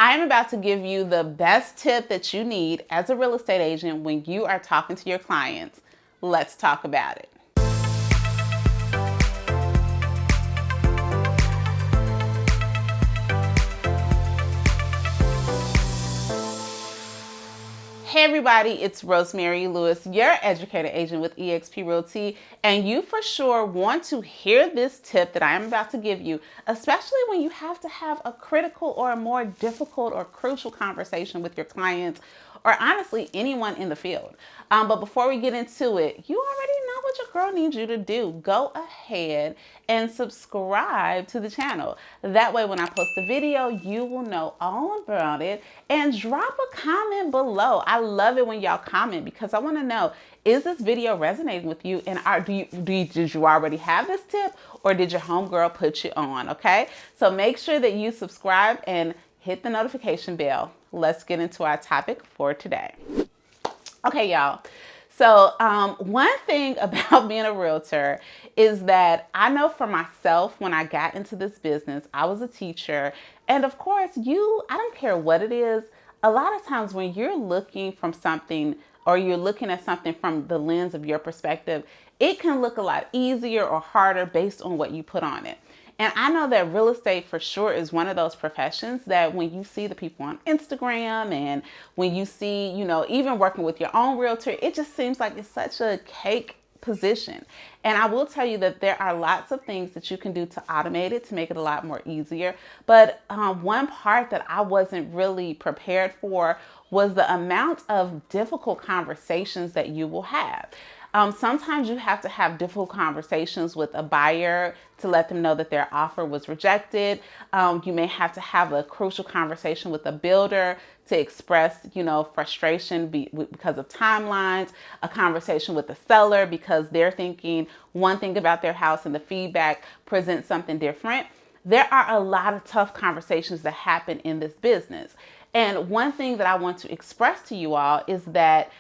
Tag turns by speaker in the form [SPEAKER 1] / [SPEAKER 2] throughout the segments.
[SPEAKER 1] I'm about to give you the best tip that you need as a real estate agent when you are talking to your clients. Let's talk about it. Hey everybody, it's Rosemary Lewis, your educator agent with eXp Realty, and you for sure want to hear this tip that I am about to give you, especially when you have to have a critical or a more difficult or crucial conversation with your clients or honestly anyone in the field. But before we get into it, you already know what your girl needs you to do. Go ahead and subscribe to the channel. That way when I post a video, you will know all about it, and drop a comment below. I love it when y'all comment because I want to know, is this video resonating with you? And did you already have this tip, or did your homegirl put you on? Okay, so make sure that you subscribe and hit the notification bell. Let's get into our topic for today. Okay, y'all. So one thing about being a realtor is that I know for myself, when I got into this business, I was a teacher. And of course, I don't care what it is, a lot of times when you're looking from something, or you're looking at something from the lens of your perspective, it can look a lot easier or harder based on what you put on it. And I know that real estate for sure is one of those professions that when you see the people on Instagram and when you see, even working with your own realtor, it just seems like it's such a cake position. And I will tell you that there are lots of things that you can do to automate it to make it a lot more easier. But one part that I wasn't really prepared for was the amount of difficult conversations that you will have. Sometimes you have to have difficult conversations with a buyer to let them know that their offer was rejected. You may have to have a crucial conversation with a builder to express, frustration because of timelines, a conversation with the seller because they're thinking one thing about their house and the feedback presents something different. There are a lot of tough conversations that happen in this business. And one thing that I want to express to you all is that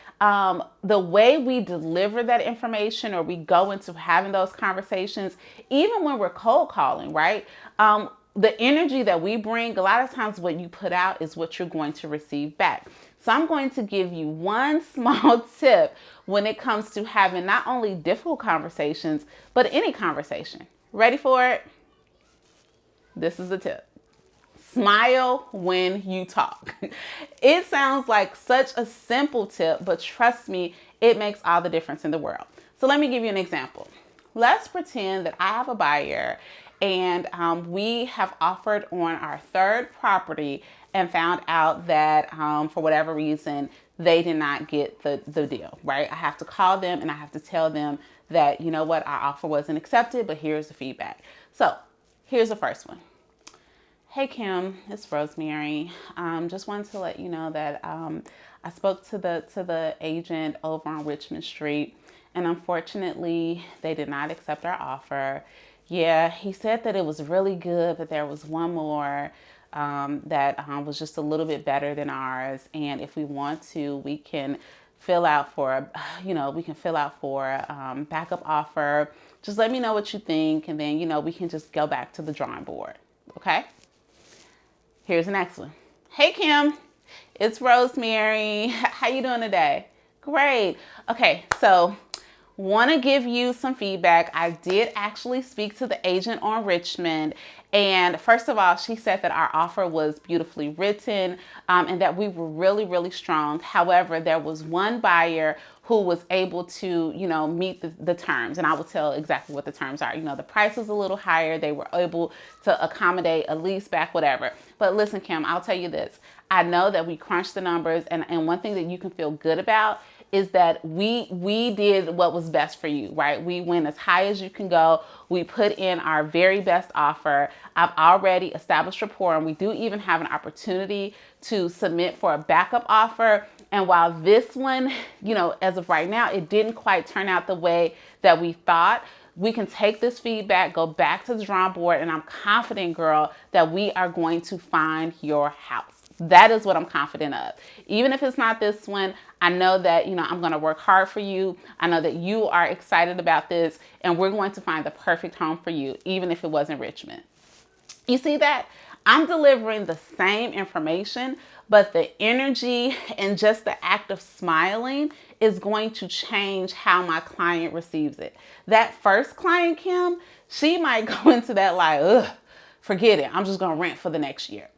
[SPEAKER 1] the way we deliver that information, or we go into having those conversations, even when we're cold calling, right? The energy that we bring, a lot of times what you put out is what you're going to receive back. So I'm going to give you one small tip when it comes to having not only difficult conversations, but any conversation. Ready for it? This is the tip. Smile when you talk. It sounds like such a simple tip, but trust me, it makes all the difference in the world. So let me give you an example. Let's pretend that I have a buyer and we have offered on our third property and found out that for whatever reason, they did not get the deal, right? I have to call them and I have to tell them that, you know what, our offer wasn't accepted, but here's the feedback. So here's the first one. Hey Kim, it's Rosemary. Just wanted to let you know that I spoke to the agent over on Richmond Street, and unfortunately, they did not accept our offer. Yeah, he said that it was really good, but there was one more that was just a little bit better than ours, and if we want to, we can fill out for a backup offer. Just let me know what you think, and then we can just go back to the drawing board. Okay. Here's the next one. Hey Kim, it's Rosemary. How you doing today? Great. Okay, so want to give you some feedback. I did actually speak to the agent on Richmond, and first of all, she said that our offer was beautifully written and that we were really, really strong. However, there was one buyer who was able to, meet the terms. And I will tell exactly what the terms are. The price was a little higher. They were able to accommodate a lease back, whatever. But listen, Kim, I'll tell you this. I know that we crunched the numbers, and one thing that you can feel good about is that we did what was best for you, right? We went as high as you can go. We put in our very best offer. I've already established rapport, and we do even have an opportunity to submit for a backup offer. And while this one, as of right now, it didn't quite turn out the way that we thought, we can take this feedback, go back to the drawing board, and I'm confident, girl, that we are going to find your house. That is what I'm confident of. Even if it's not this one, I know that, I'm going to work hard for you. I know that you are excited about this, and we're going to find the perfect home for you, even if it wasn't Richmond. You see that? I'm delivering the same information, but the energy and just the act of smiling is going to change how my client receives it. That first client, Kim, she might go into that like, ugh, forget it. I'm just going to rent for the next year.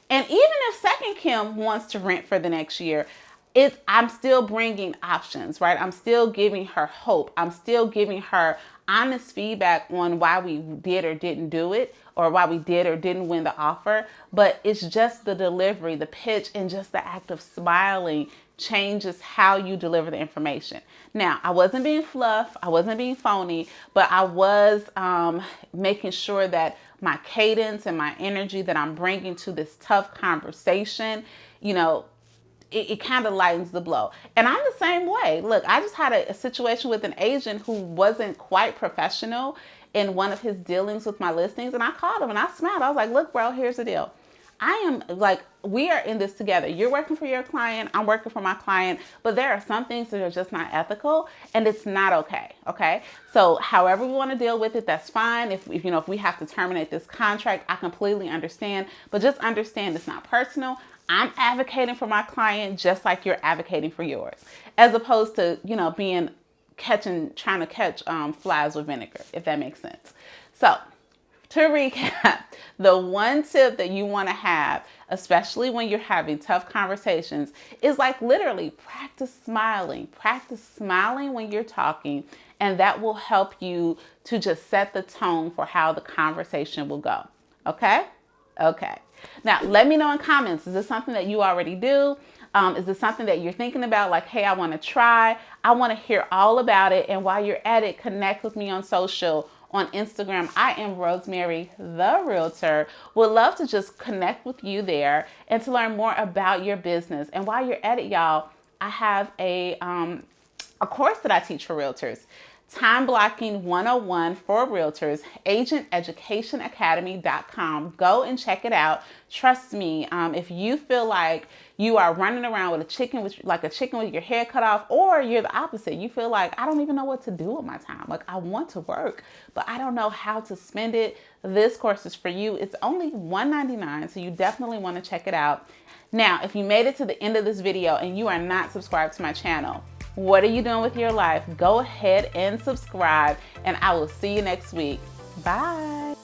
[SPEAKER 1] And even if second Kim wants to rent for the next year, I'm still bringing options, right? I'm still giving her hope. I'm still giving her honest feedback on why we did or didn't do it, or why we did or didn't win the offer. But it's just the delivery, the pitch, and just the act of smiling changes how you deliver the information. Now, I wasn't being fluff, I wasn't being phony, but I was making sure that my cadence and my energy that I'm bringing to this tough conversation, it kind of lightens the blow. And I'm the same way. Look, I just had a situation with an agent who wasn't quite professional in one of his dealings with my listings. And I called him and I smiled. I was like, look, bro, here's the deal. We are in this together. You're working for your client. I'm working for my client. But there are some things that are just not ethical, and it's not okay. Okay. So however we want to deal with it, that's fine. If we have to terminate this contract, I completely understand. But just understand it's not personal. I'm advocating for my client just like you're advocating for yours, as opposed to, trying to catch flies with vinegar, if that makes sense. So to recap, the one tip that you want to have, especially when you're having tough conversations, is like literally practice smiling when you're talking, and that will help you to just set the tone for how the conversation will go. Okay? Okay. Now, let me know in comments, is this something that you already do? Is this something that you're thinking about? Like, hey, I want to try. I want to hear all about it. And while you're at it, connect with me on social. On Instagram, I am Rosemary, the Realtor. Would love to just connect with you there and to learn more about your business. And while you're at it, y'all, I have a course that I teach for realtors. Time Blocking 101 for Realtors, agenteducationacademy.com. Go and check it out. Trust me, if you feel like you are running around with a chicken with your head cut off, or you're the opposite, you feel like, I don't even know what to do with my time. Like, I want to work, but I don't know how to spend it. This course is for you. It's only $199, so you definitely want to check it out. Now, if you made it to the end of this video and you are not subscribed to my channel, what are you doing with your life? Go ahead and subscribe, and I will see you next week. Bye.